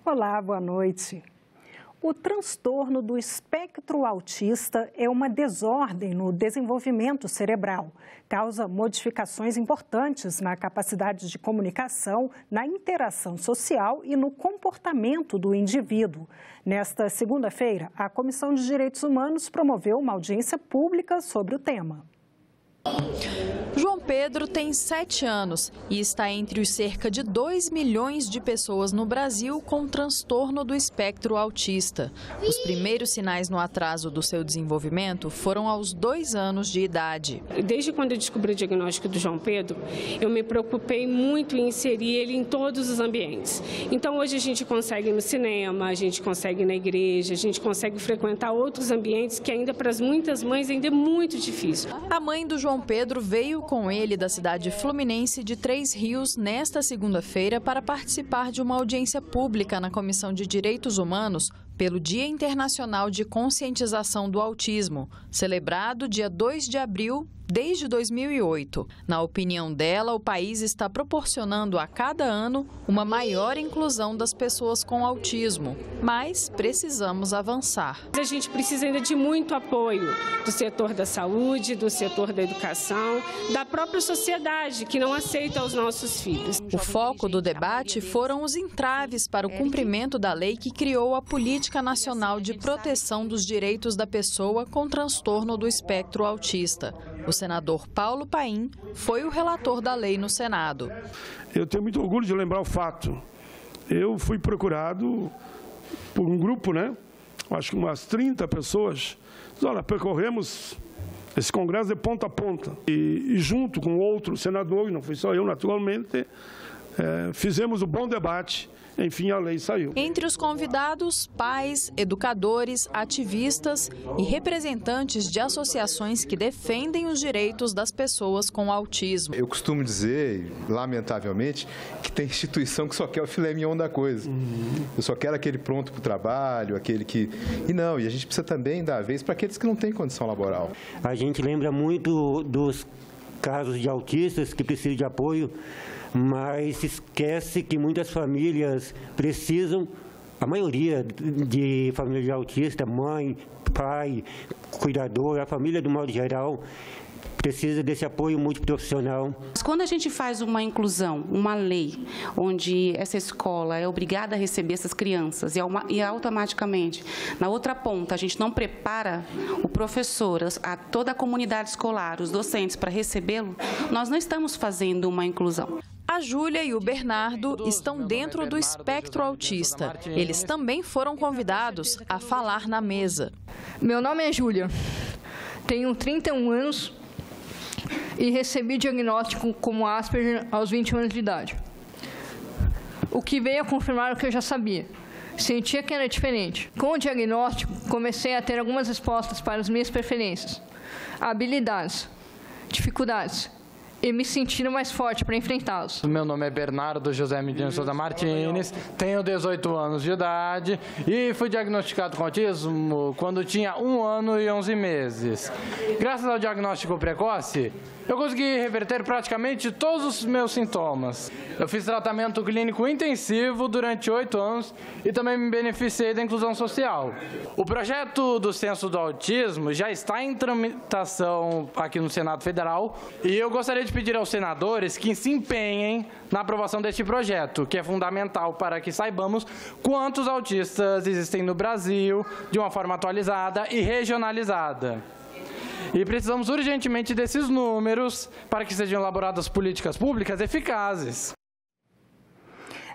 Olá, boa noite. O transtorno do espectro autista é uma desordem no desenvolvimento cerebral. Causa modificações importantes na capacidade de comunicação, na interação social e no comportamento do indivíduo. Nesta segunda-feira, a Comissão de Direitos Humanos promoveu uma audiência pública sobre o tema. João Pedro tem 7 anos e está entre os cerca de 2 milhões de pessoas no Brasil com transtorno do espectro autista. Os primeiros sinais no atraso do seu desenvolvimento foram aos 2 anos de idade. Desde quando eu descobri o diagnóstico do João Pedro, eu me preocupei muito em inserir ele em todos os ambientes. Então hoje a gente consegue ir no cinema, a gente consegue ir na igreja, a gente consegue frequentar outros ambientes que ainda para muitas mães ainda é muito difícil. A mãe do João Pedro veio com ele da cidade fluminense de Três Rios nesta segunda-feira para participar de uma audiência pública na Comissão de Direitos Humanos pelo Dia Internacional de Conscientização do Autismo, celebrado dia 2 de abril desde 2008. Na opinião dela, o país está proporcionando a cada ano uma maior inclusão das pessoas com autismo, mas precisamos avançar. A gente precisa ainda de muito apoio do setor da saúde, do setor da educação, da própria sociedade que não aceita os nossos filhos. O foco do debate foram os entraves para o cumprimento da lei que criou a Política Nacional de Proteção dos Direitos da Pessoa com Transtorno do Espectro Autista. O senador Paulo Paim foi o relator da lei no Senado. Eu tenho muito orgulho de lembrar o fato. Eu fui procurado por um grupo, acho que umas 30 pessoas. Olha, percorremos esse congresso de ponta a ponta. E junto com outro senador, e não fui só eu naturalmente, fizemos um bom debate. Enfim, a lei saiu. Entre os convidados, pais, educadores, ativistas e representantes de associações que defendem os direitos das pessoas com autismo. Eu costumo dizer, lamentavelmente, que tem instituição que só quer o filé mignon da coisa. Eu só quero aquele pronto para o trabalho, aquele que... E a gente precisa também dar a vez para aqueles que não têm condição laboral. A gente lembra muito dos casos de autistas que precisam de apoio, mas se esquece que muitas famílias precisam, a maioria de famílias de autista, mãe, pai, cuidador, a família do modo geral, precisa desse apoio multiprofissional. Quando a gente faz uma inclusão, uma lei, onde essa escola é obrigada a receber essas crianças e automaticamente, na outra ponta, a gente não prepara o professor, toda a comunidade escolar, os docentes para recebê-lo, nós não estamos fazendo uma inclusão. A Júlia e o Bernardo estão dentro do espectro autista. Eles também foram convidados a falar na mesa. Meu nome é Júlia, tenho 31 anos e recebi diagnóstico como Asperger aos 20 anos de idade. O que veio a confirmar o que eu já sabia. Sentia que era diferente. Com o diagnóstico, comecei a ter algumas respostas para as minhas preferências, habilidades, dificuldades, e me sentindo mais forte para enfrentá-los. Meu nome é Bernardo José Medina Souza Martins, tenho 18 anos de idade e fui diagnosticado com autismo quando tinha 1 ano e 11 meses. Graças ao diagnóstico precoce, eu consegui reverter praticamente todos os meus sintomas. Eu fiz tratamento clínico intensivo durante 8 anos e também me beneficiei da inclusão social. O projeto do Censo do Autismo já está em tramitação aqui no Senado Federal e eu gostaria de pedir aos senadores que se empenhem na aprovação deste projeto, que é fundamental para que saibamos quantos autistas existem no Brasil de uma forma atualizada e regionalizada. E precisamos urgentemente desses números para que sejam elaboradas políticas públicas eficazes.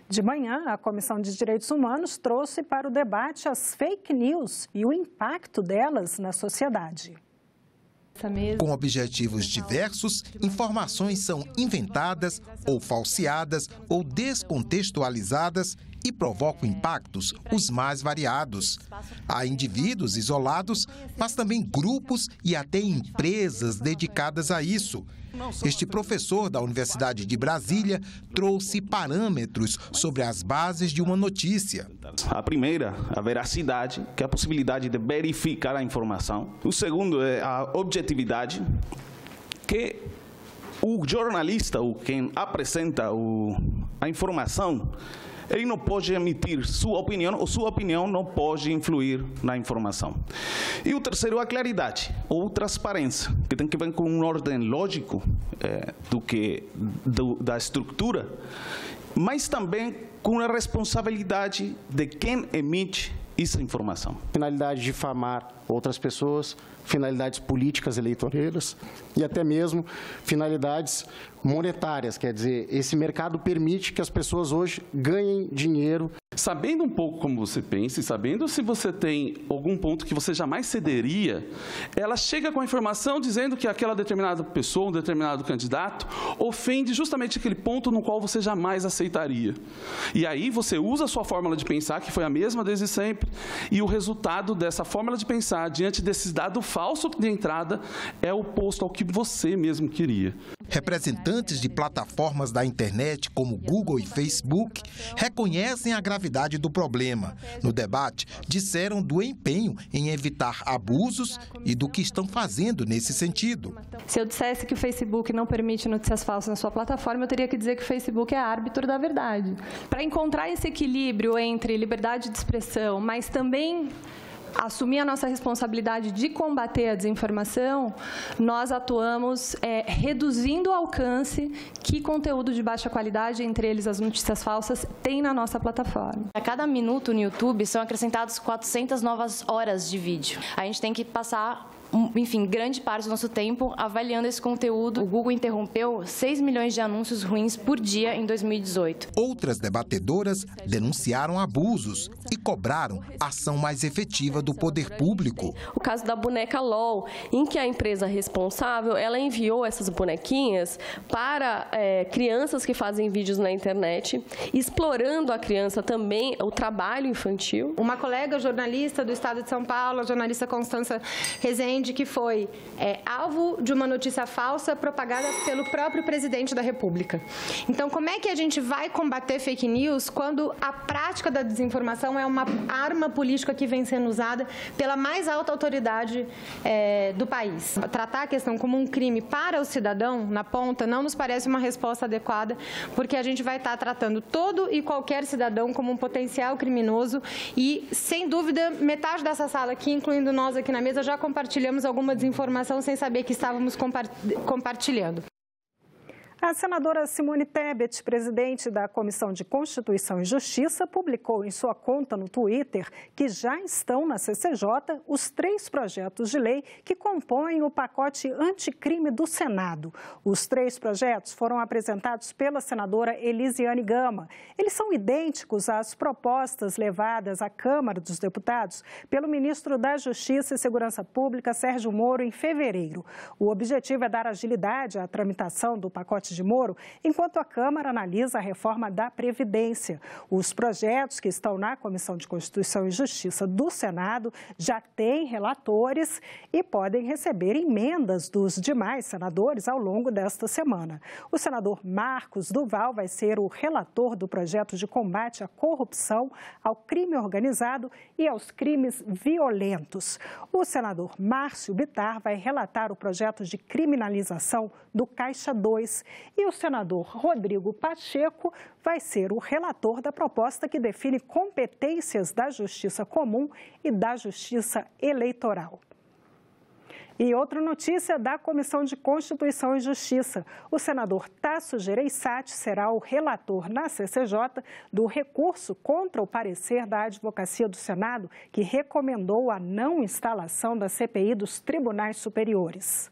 De manhã, a Comissão de Direitos Humanos trouxe para o debate as fake news e o impacto delas na sociedade. Com objetivos diversos, informações são inventadas ou falseadas ou descontextualizadas e provocam impactos os mais variados. Há indivíduos isolados, mas também grupos e até empresas dedicadas a isso. Este professor da Universidade de Brasília trouxe parâmetros sobre as bases de uma notícia. A primeira, a veracidade, que é a possibilidade de verificar a informação. O segundo é a objetividade, que o jornalista, ou quem apresenta a informação, ele não pode emitir sua opinião, ou sua opinião não pode influir na informação. E o terceiro é a claridade, ou transparência, que tem que ver com um ordem lógico da estrutura, mas também com a responsabilidade de quem emite essa informação. Finalidade de difamar outras pessoas, finalidades políticas eleitoreiras e até mesmo finalidades monetárias, quer dizer, esse mercado permite que as pessoas hoje ganhem dinheiro. Sabendo um pouco como você pensa e sabendo se você tem algum ponto que você jamais cederia, ela chega com a informação dizendo que aquela determinada pessoa, um determinado candidato, ofende justamente aquele ponto no qual você jamais aceitaria. E aí você usa a sua fórmula de pensar, que foi a mesma desde sempre, e o resultado dessa fórmula de pensar, diante desse dado falso de entrada, é oposto ao que você mesmo queria. Representantes de plataformas da internet como Google e Facebook reconhecem a gravidade do problema. No debate, disseram do empenho em evitar abusos e do que estão fazendo nesse sentido. Se eu dissesse que o Facebook não permite notícias falsas na sua plataforma, eu teria que dizer que o Facebook é árbitro da verdade. Para encontrar esse equilíbrio entre liberdade de expressão, mas também assumir a nossa responsabilidade de combater a desinformação, nós atuamos reduzindo o alcance que conteúdo de baixa qualidade, entre eles as notícias falsas, tem na nossa plataforma. A cada minuto no YouTube são acrescentados 400 novas horas de vídeo. A gente tem que passar, enfim, grande parte do nosso tempo avaliando esse conteúdo. O Google interrompeu 6 milhões de anúncios ruins por dia em 2018. Outras debatedoras denunciaram abusos e cobraram ação mais efetiva do poder público. O caso da boneca LOL, em que a empresa responsável, ela enviou essas bonequinhas para crianças que fazem vídeos na internet, explorando a criança também, o trabalho infantil. Uma colega jornalista do estado de São Paulo, a jornalista Constança Rezende, que foi alvo de uma notícia falsa propagada pelo próprio presidente da República. Então, como é que a gente vai combater fake news quando a prática da desinformação é uma arma política que vem sendo usada pela mais alta autoridade do país? Tratar a questão como um crime para o cidadão, na ponta, não nos parece uma resposta adequada, porque a gente vai estar tratando todo e qualquer cidadão como um potencial criminoso e, sem dúvida, metade dessa sala aqui, incluindo nós aqui na mesa, já compartilhamos alguma desinformação sem saber que estávamos compartilhando. A senadora Simone Tebet, presidente da Comissão de Constituição e Justiça, publicou em sua conta no Twitter que já estão na CCJ os 3 projetos de lei que compõem o pacote anticrime do Senado. Os 3 projetos foram apresentados pela senadora Elisiane Gama. Eles são idênticos às propostas levadas à Câmara dos Deputados pelo ministro da Justiça e Segurança Pública, Sérgio Moro, em fevereiro. O objetivo é dar agilidade à tramitação do pacote de Moro, enquanto a Câmara analisa a reforma da Previdência. Os projetos que estão na Comissão de Constituição e Justiça do Senado já têm relatores e podem receber emendas dos demais senadores ao longo desta semana. O senador Marcos Duval vai ser o relator do projeto de combate à corrupção, ao crime organizado e aos crimes violentos. O senador Márcio Bittar vai relatar o projeto de criminalização do Caixa 2 e o senador Rodrigo Pacheco vai ser o relator da proposta que define competências da Justiça Comum e da Justiça Eleitoral. E outra notícia da Comissão de Constituição e Justiça. O senador Tasso Gereissati será o relator na CCJ do recurso contra o parecer da Advocacia do Senado, que recomendou a não instalação da CPI dos Tribunais Superiores.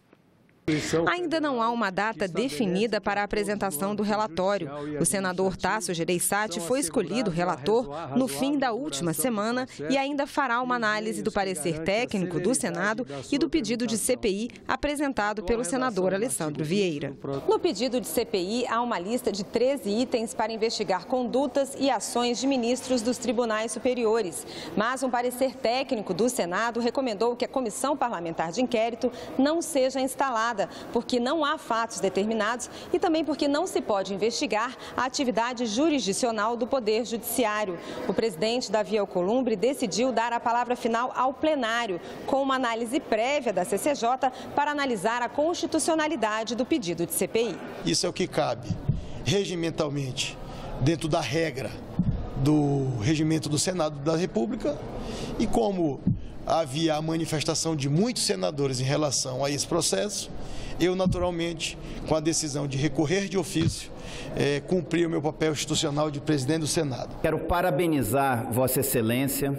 Ainda não há uma data definida para a apresentação do relatório. O senador Tasso Gereissati foi escolhido relator no fim da última semana e ainda fará uma análise do parecer técnico do Senado e do pedido de CPI apresentado pelo senador Alessandro Vieira. No pedido de CPI, há uma lista de 13 itens para investigar condutas e ações de ministros dos tribunais superiores. Mas um parecer técnico do Senado recomendou que a Comissão Parlamentar de Inquérito não seja instalada, porque não há fatos determinados e também porque não se pode investigar a atividade jurisdicional do Poder Judiciário. O presidente Davi Alcolumbre decidiu dar a palavra final ao plenário, com uma análise prévia da CCJ para analisar a constitucionalidade do pedido de CPI. Isso é o que cabe regimentalmente, dentro da regra do regimento do Senado da República, e como havia a manifestação de muitos senadores em relação a esse processo, eu, naturalmente, com a decisão de recorrer de ofício, cumpri o meu papel institucional de presidente do Senado. Quero parabenizar Vossa Excelência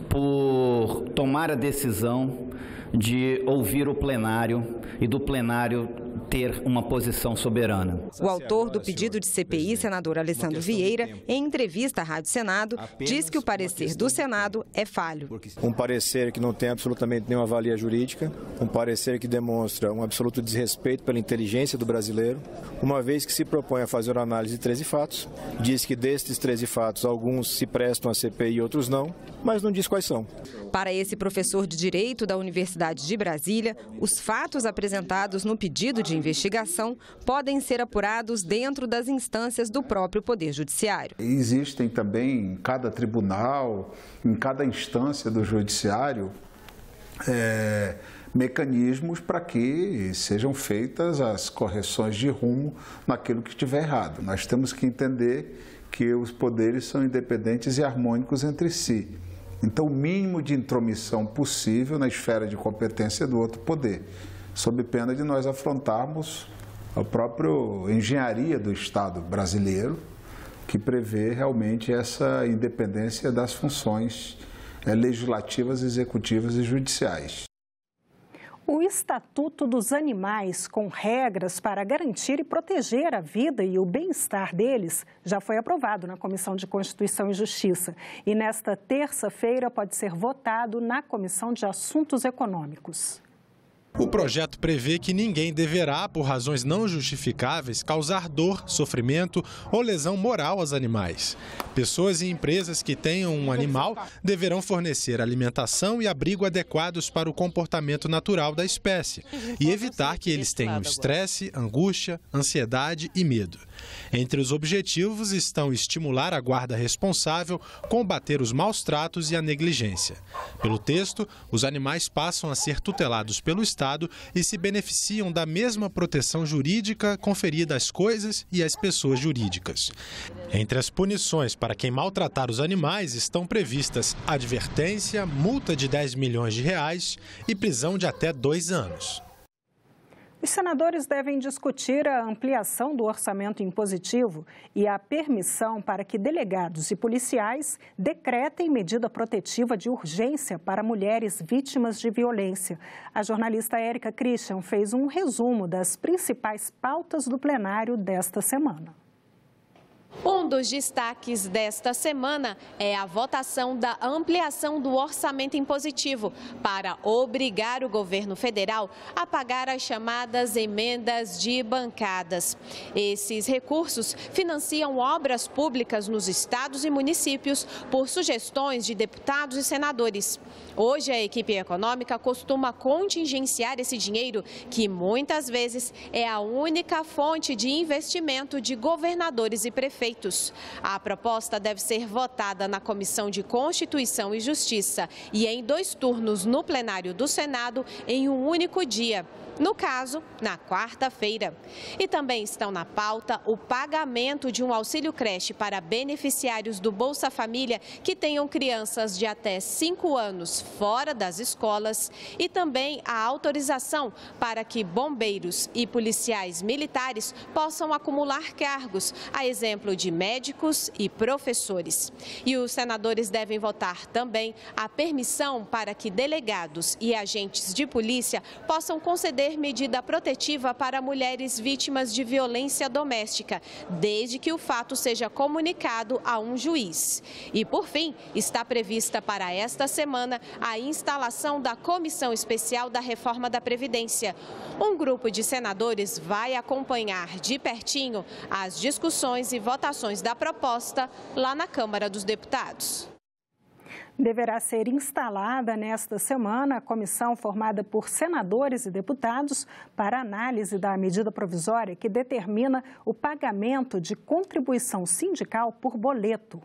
por tomar a decisão de ouvir o plenário e do plenário ter uma posição soberana. O autor do pedido de CPI, senador Alessandro Vieira, em entrevista à Rádio Senado, diz que o parecer do Senado é falho. Um parecer que não tem absolutamente nenhuma valia jurídica, um parecer que demonstra um absoluto desrespeito pela inteligência do brasileiro, uma vez que se propõe a fazer uma análise de 13 fatos, diz que destes 13 fatos alguns se prestam a CPI e outros não, mas não diz quais são. Para esse professor de Direito da Universidade de Brasília, os fatos apresentados no pedido de investigação podem ser apurados dentro das instâncias do próprio Poder Judiciário. Existem também em cada tribunal, em cada instância do Judiciário, mecanismos para que sejam feitas as correções de rumo naquilo que estiver errado. Nós temos que entender que os poderes são independentes e harmônicos entre si. Então, o mínimo de intromissão possível na esfera de competência do outro poder, sob pena de nós afrontarmos a própria engenharia do Estado brasileiro, que prevê realmente essa independência das funções legislativas, executivas e judiciais. O Estatuto dos Animais, com regras para garantir e proteger a vida e o bem-estar deles, já foi aprovado na Comissão de Constituição e Justiça. E nesta terça-feira pode ser votado na Comissão de Assuntos Econômicos. O projeto prevê que ninguém deverá, por razões não justificáveis, causar dor, sofrimento ou lesão moral aos animais. Pessoas e empresas que tenham um animal deverão fornecer alimentação e abrigo adequados para o comportamento natural da espécie e evitar que eles tenham estresse, angústia, ansiedade e medo. Entre os objetivos estão estimular a guarda responsável, combater os maus tratos e a negligência. Pelo texto, os animais passam a ser tutelados pelo Estado e se beneficiam da mesma proteção jurídica conferida às coisas e às pessoas jurídicas. Entre as punições para quem maltratar os animais estão previstas advertência, multa de R$10 milhões e prisão de até 2 anos. Os senadores devem discutir a ampliação do orçamento impositivo e a permissão para que delegados e policiais decretem medida protetiva de urgência para mulheres vítimas de violência. A jornalista Érica Christian fez um resumo das principais pautas do plenário desta semana. Um dos destaques desta semana é a votação da ampliação do orçamento impositivo para obrigar o governo federal a pagar as chamadas emendas de bancadas. Esses recursos financiam obras públicas nos estados e municípios por sugestões de deputados e senadores. Hoje, a equipe econômica costuma contingenciar esse dinheiro, que muitas vezes é a única fonte de investimento de governadores e prefeitos. A proposta deve ser votada na Comissão de Constituição e Justiça e em 2 turnos no plenário do Senado em um único dia. No caso, na quarta-feira. E também estão na pauta o pagamento de um auxílio creche para beneficiários do Bolsa Família que tenham crianças de até 5 anos fora das escolas e também a autorização para que bombeiros e policiais militares possam acumular cargos, a exemplo de médicos e professores. E os senadores devem votar também a permissão para que delegados e agentes de polícia possam conceder medida protetiva para mulheres vítimas de violência doméstica, desde que o fato seja comunicado a um juiz. E, por fim, está prevista para esta semana a instalação da Comissão Especial da Reforma da Previdência. Um grupo de senadores vai acompanhar de pertinho as discussões e votações da proposta lá na Câmara dos Deputados. Deverá ser instalada nesta semana a comissão formada por senadores e deputados para análise da medida provisória que determina o pagamento de contribuição sindical por boleto.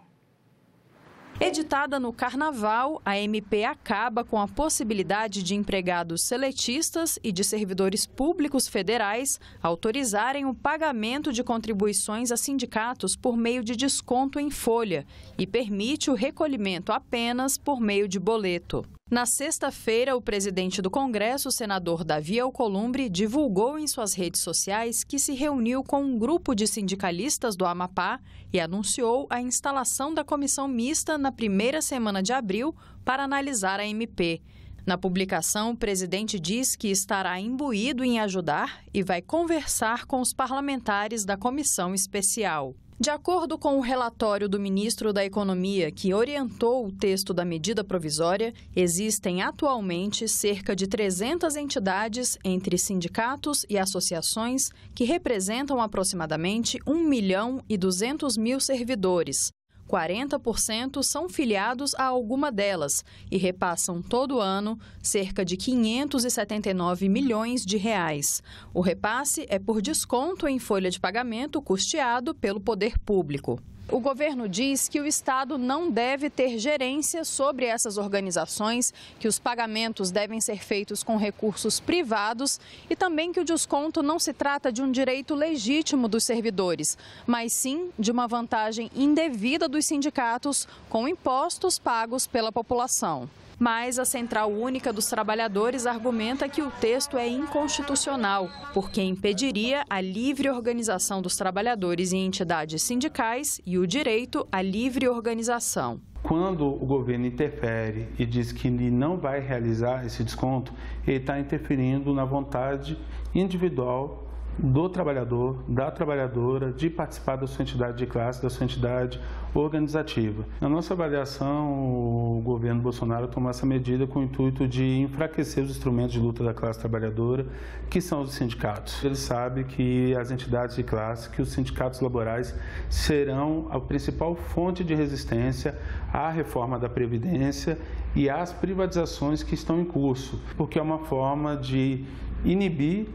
Editada no Carnaval, a MP acaba com a possibilidade de empregados seletistas e de servidores públicos federais autorizarem o pagamento de contribuições a sindicatos por meio de desconto em folha e permite o recolhimento apenas por meio de boleto. Na sexta-feira, o presidente do Congresso, o senador Davi Alcolumbre, divulgou em suas redes sociais que se reuniu com um grupo de sindicalistas do Amapá e anunciou a instalação da comissão mista na primeira semana de abril para analisar a MP. Na publicação, o presidente diz que estará imbuído em ajudar e vai conversar com os parlamentares da comissão especial. De acordo com o relatório do ministro da Economia, que orientou o texto da medida provisória, existem atualmente cerca de 300 entidades, entre sindicatos e associações, que representam aproximadamente 1.200.000 servidores. 40% são filiados a alguma delas e repassam todo ano cerca de 579 milhões de reais. O repasse é por desconto em folha de pagamento custeado pelo poder público. O governo diz que o Estado não deve ter gerência sobre essas organizações, que os pagamentos devem ser feitos com recursos privados e também que o desconto não se trata de um direito legítimo dos servidores, mas sim de uma vantagem indevida dos sindicatos com impostos pagos pela população. Mas a Central Única dos Trabalhadores argumenta que o texto é inconstitucional, porque impediria a livre organização dos trabalhadores em entidades sindicais e o direito à livre organização. Quando o governo interfere e diz que ele não vai realizar esse desconto, ele está interferindo na vontade individual do trabalhador, da trabalhadora, de participar da sua entidade de classe, da sua entidade organizativa. Na nossa avaliação, o governo Bolsonaro tomou essa medida com o intuito de enfraquecer os instrumentos de luta da classe trabalhadora, que são os sindicatos. Ele sabe que as entidades de classe, que os sindicatos laborais serão a principal fonte de resistência à reforma da Previdência e às privatizações que estão em curso, porque é uma forma de inibir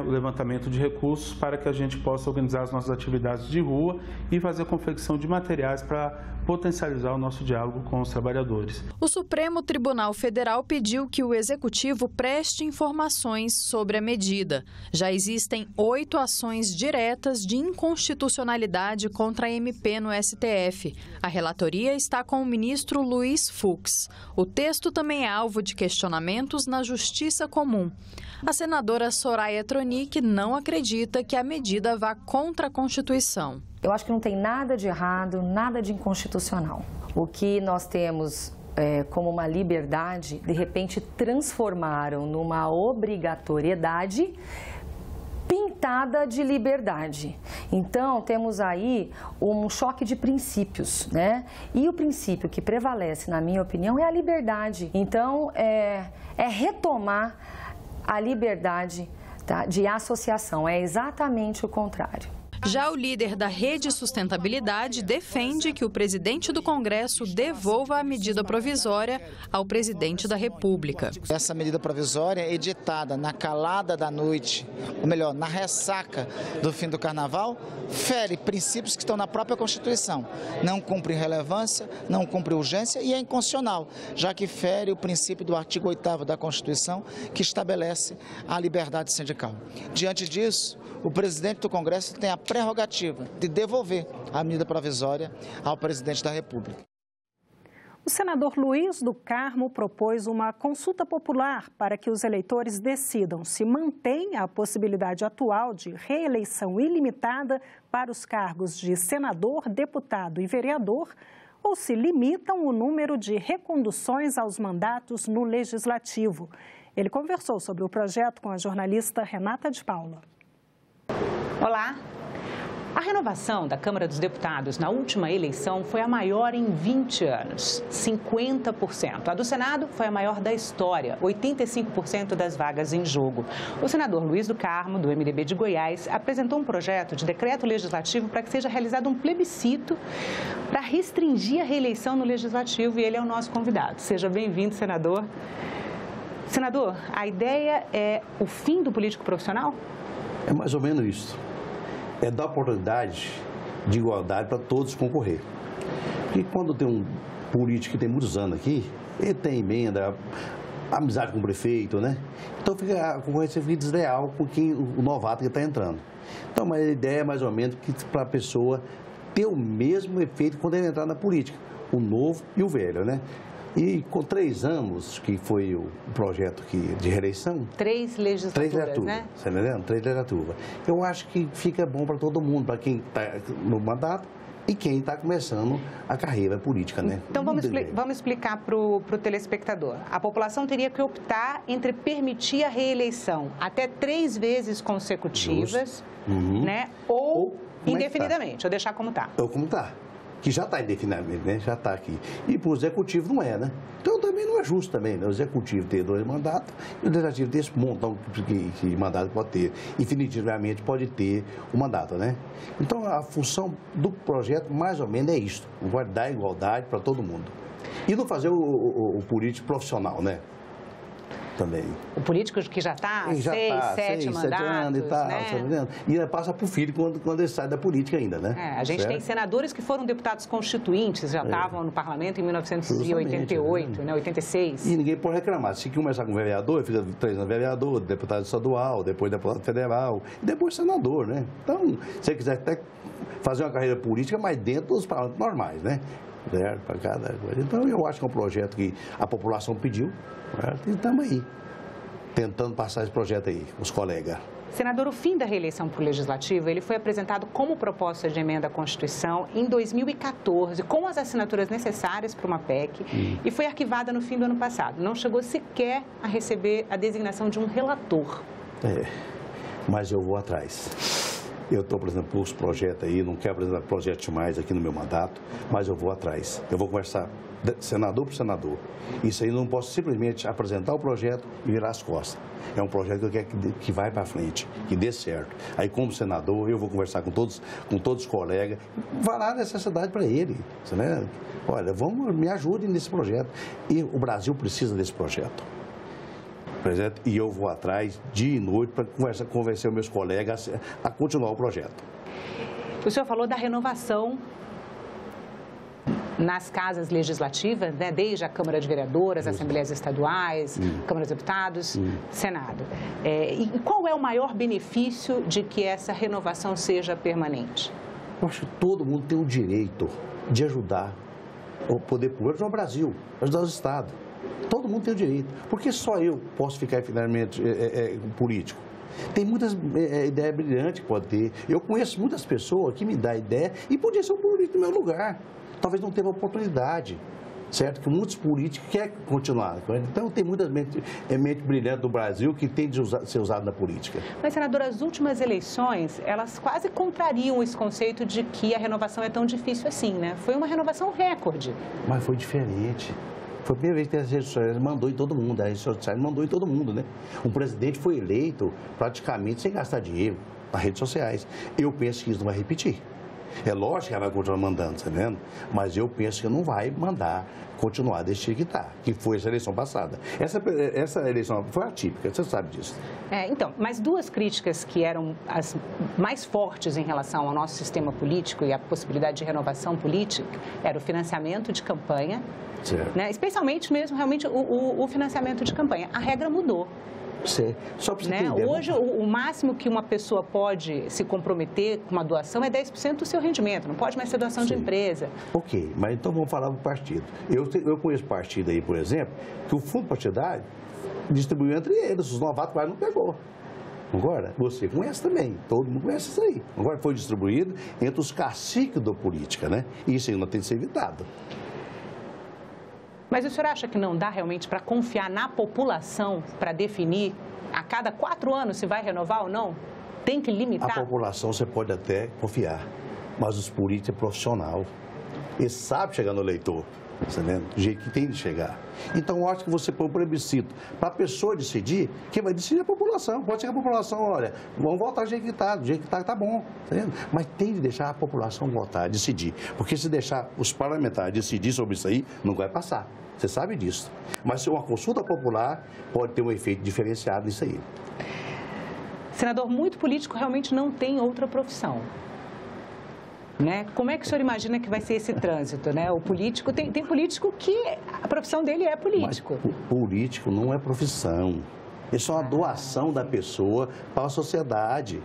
o levantamento de recursos para que a gente possa organizar as nossas atividades de rua e fazer a confecção de materiais para potencializar o nosso diálogo com os trabalhadores. O Supremo Tribunal Federal pediu que o Executivo preste informações sobre a medida. Já existem 8 ações diretas de inconstitucionalidade contra a MP no STF. A relatoria está com o ministro Luiz Fux. O texto também é alvo de questionamentos na Justiça Comum. A senadora Soraya Tronic não acredita que a medida vá contra a Constituição. Eu acho que não tem nada de errado, nada de inconstitucional. O que nós temos como uma liberdade, de repente transformaram numa obrigatoriedade pintada de liberdade. Então, temos aí um choque de princípios, né? E o princípio que prevalece, na minha opinião, é a liberdade. Então, é retomar a liberdade, tá, de associação. É exatamente o contrário. Já o líder da Rede Sustentabilidade defende que o presidente do Congresso devolva a medida provisória ao presidente da República. Essa medida provisória, editada na calada da noite, ou melhor, na ressaca do fim do Carnaval, fere princípios que estão na própria Constituição. Não cumpre relevância, não cumpre urgência e é inconstitucional, já que fere o princípio do artigo 8º da Constituição, que estabelece a liberdade sindical. Diante disso, o presidente do Congresso tem a prerrogativa de devolver a medida provisória ao presidente da República. O senador Luiz do Carmo propôs uma consulta popular para que os eleitores decidam se mantém a possibilidade atual de reeleição ilimitada para os cargos de senador, deputado e vereador ou se limitam o número de reconduções aos mandatos no Legislativo. Ele conversou sobre o projeto com a jornalista Renata de Paula. Olá! A renovação da Câmara dos Deputados na última eleição foi a maior em 20 anos, 50%. A do Senado foi a maior da história, 85% das vagas em jogo. O senador Luiz do Carmo, do MDB de Goiás, apresentou um projeto de decreto legislativo para que seja realizado um plebiscito para restringir a reeleição no Legislativo e ele é o nosso convidado. Seja bem-vindo, senador. Senador, a ideia é o fim do político profissional? É mais ou menos isso. É dar oportunidade de igualdade para todos concorrer. Porque quando tem político que tem muitos anos aqui, ele tem emenda, amizade com o prefeito, né? Então a concorrência fica desleal com o novato que está entrando. Então, mas a ideia é mais ou menos que para a pessoa ter o mesmo efeito quando ele entrar na política, o novo e o velho, né? E com 3 anos, que foi o projeto de reeleição... 3 legislaturas, né? Você está entendendo? 3 legislaturas. Eu acho que fica bom para todo mundo, para quem está no mandato e quem está começando a carreira política, né? Então, vamos explicar para o telespectador. A população teria que optar entre permitir a reeleição até 3 vezes consecutivas, né? Ou indefinidamente, ou deixar como está. Ou como está. Que já está indefinidamente, né? Já está aqui. E para o executivo não é, né? Então também não é justo também, né? O executivo ter 2 mandatos e o legislativo ter esse montão que mandato pode ter. Infinitivamente pode ter o mandato, né? Então a função do projeto mais ou menos é isso. Vai dar igualdade para todo mundo. E não fazer o político profissional, né? Também. O político que já está há 6, 7 mandatos, e tal, né? E passa para o filho quando ele sai da política ainda, né? A gente tem senadores que foram deputados constituintes, já estavam no parlamento em 1988, né? 86. E ninguém pode reclamar. Se começar com vereador, fica 3 anos vereador, deputado estadual, depois deputado federal, e depois senador, né? Então, se você quiser até fazer uma carreira política, mas dentro dos parlamentos normais, né? Para cada coisa. Então, eu acho que é um projeto que a população pediu, certo? E estamos aí, tentando passar esse projeto aí, os colegas. Senador, o fim da reeleição para o Legislativo, ele foi apresentado como proposta de emenda à Constituição em 2014, com as assinaturas necessárias para uma PEC, e foi arquivada no fim do ano passado. Não chegou sequer a receber a designação de um relator. Mas eu vou atrás. Eu estou apresentando poucos projetos aí, não quero apresentar projetos mais aqui no meu mandato, mas eu vou atrás. Eu vou conversar senador por senador. Isso aí eu não posso simplesmente apresentar o projeto e virar as costas. É um projeto que eu quero que vai para frente, que dê certo. Aí, como senador, eu vou conversar com todos os colegas, falar a necessidade para ele. Né? Olha, me ajudem nesse projeto. E o Brasil precisa desse projeto. E eu vou atrás dia e noite para convencer os meus colegas a continuar o projeto. O senhor falou da renovação nas casas legislativas, né? Desde a Câmara de Vereadores, Assembleias Estaduais, Câmara dos Deputados, Senado. E qual é o maior benefício de que essa renovação seja permanente? Eu acho que todo mundo tem o direito de ajudar o poder público, ajudar o Brasil, ajudar os estados. Todo mundo tem o direito. Porque só eu posso ficar finalmente político? Tem muitas ideias brilhantes que pode ter. Eu conheço muitas pessoas que me dão ideia e podia ser um político no meu lugar. Talvez não tenha oportunidade, certo? Que muitos políticos querem continuar. Então, tem muitas mentes brilhantes do Brasil que tem de ser usado na política. Mas, senador, as últimas eleições, elas quase contrariam esse conceito de que a renovação é tão difícil assim, né? Foi uma renovação recorde. Mas foi diferente. Foi a primeira vez que as redes sociais mandou em todo mundo, a rede social mandou em todo mundo, né? O presidente foi eleito praticamente sem gastar dinheiro nas redes sociais. Eu penso que isso não vai repetir. É lógico que ela vai continuar mandando, tá vendo? Mas eu penso que não vai mandar continuar desse jeito que está, que foi essa eleição passada. Essa eleição foi atípica, você sabe disso. Então, mas 2 críticas que eram as mais fortes em relação ao nosso sistema político e a possibilidade de renovação política era o financiamento de campanha, né? Especialmente mesmo, realmente, o financiamento de campanha. A regra mudou. Só para você entender. Hoje, o máximo que uma pessoa pode se comprometer com uma doação é 10% do seu rendimento, não pode mais ser doação de empresa. Ok, mas então vamos falar do partido. Eu conheço partido aí, por exemplo, que o fundo partidário distribuiu entre eles, os novatos quase não pegou. Agora, você conhece também, todo mundo conhece isso aí. Agora foi distribuído entre os caciques da política, né? E isso ainda tem que ser evitado. Mas o senhor acha que não dá realmente para confiar na população para definir a cada 4 anos se vai renovar ou não? Tem que limitar? A população você pode até confiar, mas os políticos é profissional. Eles sabem chegar no eleitor, tá vendo? Do jeito que tem de chegar. Então, eu acho que você põe um plebiscito para a pessoa decidir, quem vai decidir é a população. Pode ser que a população, olha, vamos votar do jeito que está, tá bom. Tá vendo? Mas tem de deixar a população votar, decidir. Porque se deixar os parlamentares decidir sobre isso aí, não vai passar. Você sabe disso. Mas uma consulta popular pode ter um efeito diferenciado nisso aí. Senador, muito político realmente não tem outra profissão. né? Como é que o senhor imagina que vai ser esse trânsito, né? O político, tem político que a profissão dele é político. Mas político não é profissão. Isso é uma doação da pessoa para a sociedade.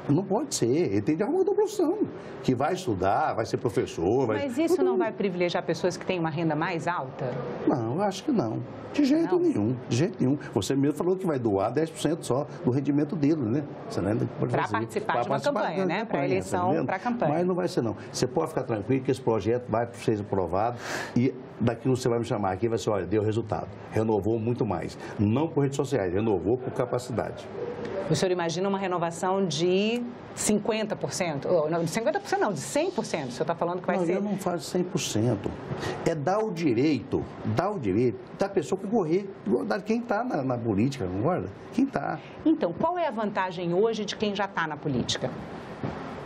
Não pode ser. Ele tem de arrumar uma profissão. Que vai estudar, vai ser professor. Mas isso não vai privilegiar pessoas que têm uma renda mais alta? Não, eu acho que não. De jeito nenhum. De jeito nenhum. Você mesmo falou que vai doar 10% só do rendimento dele, né? Para participar de uma campanha, né? Para a eleição, para a campanha. Mas não vai ser, não. Você pode ficar tranquilo que esse projeto vai ser aprovado e daqui você vai me chamar aqui e vai ser, olha, deu resultado. Renovou muito mais. Não por redes sociais, renovou por capacidade. O senhor imagina uma renovação de 50%? Não, de 50% não, de 100%. O senhor está falando que vai ser... Eu não falo 100%. É dar o direito da pessoa concorrer. Quem está na política, concorda? Quem está. Então, qual é a vantagem hoje de quem já está na política?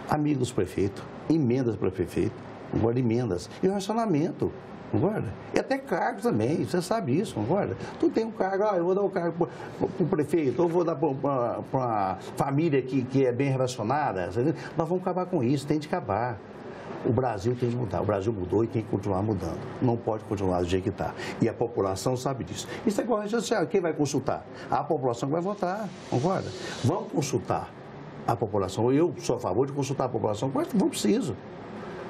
Amigos dos prefeitos, emendas para prefeito, agora emendas. E o relacionamento. Concorda? E até cargos também, você sabe isso, concorda? Tu tem um cargo, eu vou dar um cargo para o prefeito, ou vou dar para uma família que é bem relacionada. Nós vamos acabar com isso, tem de acabar. O Brasil tem de mudar, o Brasil mudou e tem que continuar mudando. Não pode continuar do jeito que está. E a população sabe disso. Isso é igual a rede social, quem vai consultar? A população vai votar, concorda? Vamos consultar a população. Eu sou a favor de consultar a população, mas não preciso.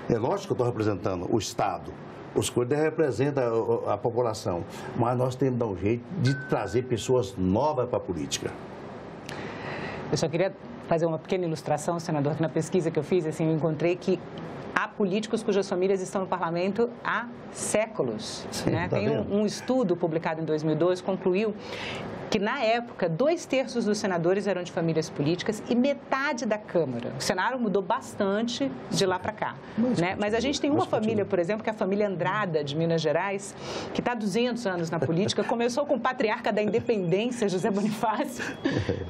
É lógico que eu estou representando o Estado. Os coisas representam a população, mas nós temos que dar um jeito de trazer pessoas novas para a política. Eu só queria fazer uma pequena ilustração, senador, que na pesquisa que eu fiz, assim, eu encontrei que há políticos cujas famílias estão no parlamento há séculos. Sim, né? Tá Tem um estudo publicado em 2012, concluiu que, na época, 2/3 dos senadores eram de famílias políticas e metade da Câmara. O Senado mudou bastante de lá para cá. Mas a gente tem uma família, por exemplo, que é a família Andrada, de Minas Gerais, que está há 200 anos na política, começou com o patriarca da independência, José Bonifácio,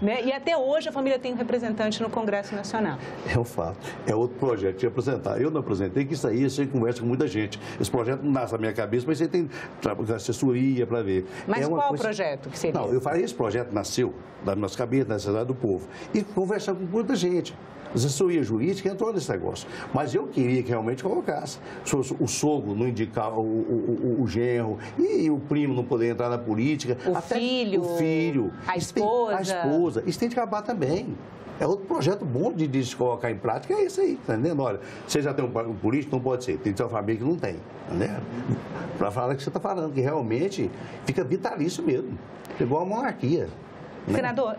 né? E até hoje a família tem um representante no Congresso Nacional. É um fato. É outro projeto que ia apresentar. Eu não apresentei, que isso aí você conversa com muita gente. Esse projeto não nasce na minha cabeça, mas você tem assessoria para ver. Mas qual o projeto que seria? Não, esse projeto nasceu da nossa cabeça, da necessidade do povo. E conversar com muita gente. A assessoria jurídica entrou nesse negócio. Mas eu queria que realmente colocasse. O sogro não indicar o genro e o primo não poder entrar na política. O filho, a esposa. Isso tem de acabar também. É outro projeto bom de se colocar em prática, é isso aí, tá entendendo? Olha, você já tem um político, não pode ser. Tem que ter uma família que não tem, tá entendendo? Para falar o que você está falando, que realmente fica vitalício mesmo. Igual a monarquia. Né? Senador,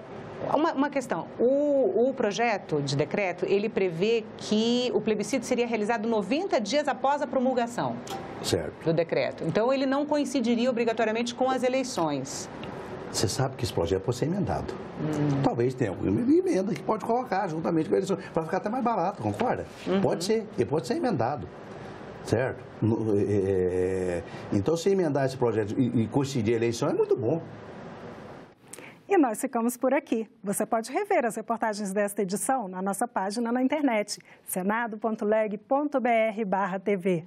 uma questão. O projeto de decreto, ele prevê que o plebiscito seria realizado 90 dias após a promulgação do decreto. Então, ele não coincidiria obrigatoriamente com as eleições. Você sabe que esse projeto pode ser emendado. Talvez tenha alguma emenda que pode colocar juntamente com a eleição. Vai ficar até mais barato, concorda? Pode ser. Ele pode ser emendado. Certo? Então, se emendar esse projeto e coincidir a eleição, é muito bom. E nós ficamos por aqui. Você pode rever as reportagens desta edição na nossa página na internet, senado.leg.br/TV.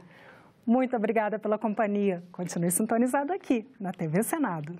Muito obrigada pela companhia. Continue sintonizado aqui na TV Senado.